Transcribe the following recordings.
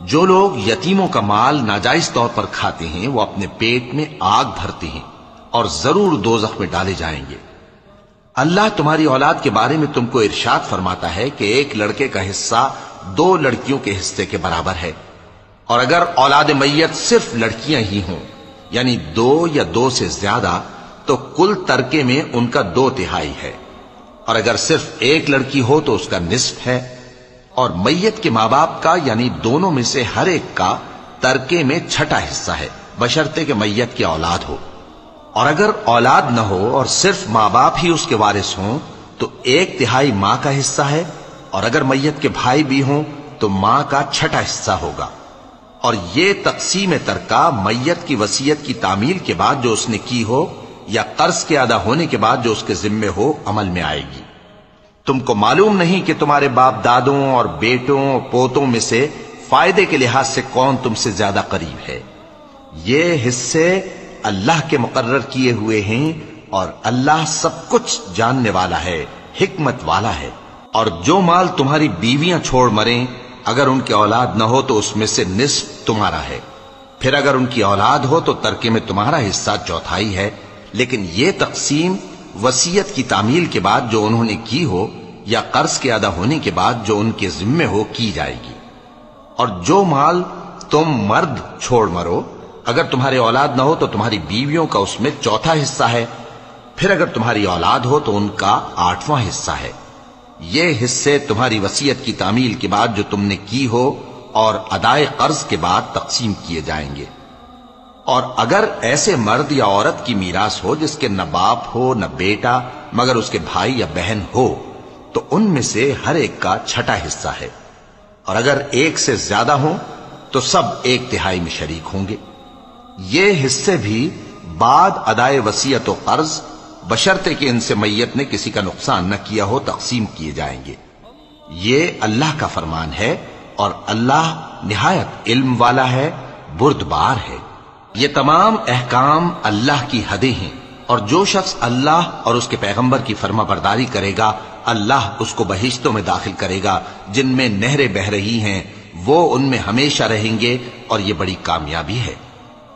جو لوگ یتیموں کا مال ناجائز طور پر کھاتے ہیں وہ اپنے پیٹ میں آگ بھرتے ہیں اور ضرور دوزخ میں ڈالے جائیں گے۔ اللہ تمہاری اولاد کے بارے میں تم کو ارشاد فرماتا ہے کہ ایک لڑکے کا حصہ 2 لڑکیوں کے حصے کے برابر ہے، اور اگر اولاد میت صرف لڑکیاں ہی ہوں یعنی 2 یا 2 سے زیادہ تو کل ترکے میں ان کا 2/3 ہے، اور اگر صرف ایک لڑکی ہو تو اس کا نصف ہے، اور میت کے ماں باپ کا یعنی دونوں میں سے ہر ایک کا ترکے میں 6واں حصہ ہے، بشرطے کہ میت کی اولاد ہو۔ اور اگر اولاد نہ ہو اور صرف ماں باپ ہی اس کے وارث ہوں تو 1/3 ماں کا حصہ ہے، اور اگر میت کے بھائی بھی ہوں تو ماں کا 6واں حصہ ہوگا۔ اور یہ تقسیم ترکہ میت کی وصیت کی تعمیل کے بعد جو اس نے کی ہو یا قرض کے ادا ہونے کے بعد جو اس کے ذمے ہو عمل میں آئے گی۔ تم کو معلوم نہیں کہ تمہارے باپ دادوں اور بیٹوں اور پوتوں میں سے فائدے کے لحاظ سے کون تم سے زیادہ قریب ہے۔ یہ حصے اللہ کے مقرر کیے ہوئے ہیں، اور اللہ سب کچھ جاننے والا ہے، حکمت والا ہے۔ اور جو مال تمہاری بیویاں چھوڑ مریں اگر ان کی اولاد نہ ہو تو اس میں سے نصف تمہارا ہے، پھر اگر ان کی اولاد ہو تو ترکے میں تمہارا حصہ 1/4 ہے، لیکن یہ تقسیم وصیت کی تعمیل کے بعد جو انہوں نے کی ہو یا قرض کے ادا ہونے کے بعد جو ان کے ذمے ہو کی جائے گی۔ اور جو مال تم مرد چھوڑ مرو اگر تمہاری اولاد نہ ہو تو تمہاری بیویوں کا اس میں 1/4 حصہ ہے، پھر اگر تمہاری اولاد ہو تو ان کا 8واں حصہ ہے۔ یہ حصے تمہاری وصیت کی تعمیل کے بعد جو تم نے کی ہو اور ادائے قرض کے بعد تقسیم کیے جائیں گے۔ اور اگر ایسے مرد یا عورت کی میراث ہو جس کے نہ باپ ہو نہ بیٹا مگر اس کے بھائی یا بہن ہو تو ان میں سے ہر ایک کا 6واں حصہ ہے، اور اگر ایک سے زیادہ ہوں تو سب 1/3 میں شریک ہوں گے۔ یہ حصے بھی بعد ادائے وصیت و قرض بشرطے کہ ان سے میت نے کسی کا نقصان نہ کیا ہو تقسیم کیے جائیں گے۔ یہ اللہ کا فرمان ہے، اور اللہ نہایت علم والا ہے، بردبار ہے۔ یہ تمام احکام اللہ کی حدیں ہیں، اور جو شخص اللہ اور اس کے پیغمبر کی فرما برداری کرے گا اللہ اس کو بہشتوں میں داخل کرے گا جن میں نہریں بہ رہی ہیں، وہ ان میں ہمیشہ رہیں گے، اور یہ بڑی کامیابی ہے۔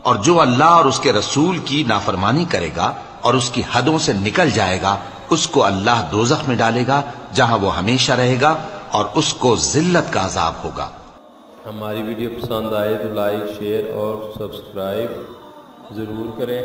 اور جو اللہ اور اس کے رسول کی نافرمانی کرے گا اور اس کی حدوں سے نکل جائے گا اس کو اللہ دوزخ میں ڈالے گا جہاں وہ ہمیشہ رہے گا، اور اس کو ذلت کا عذاب ہوگا۔ ہماری ویڈیو پسند آئے تو لائک، شیئر اور سبسکرائب ضرور کریں۔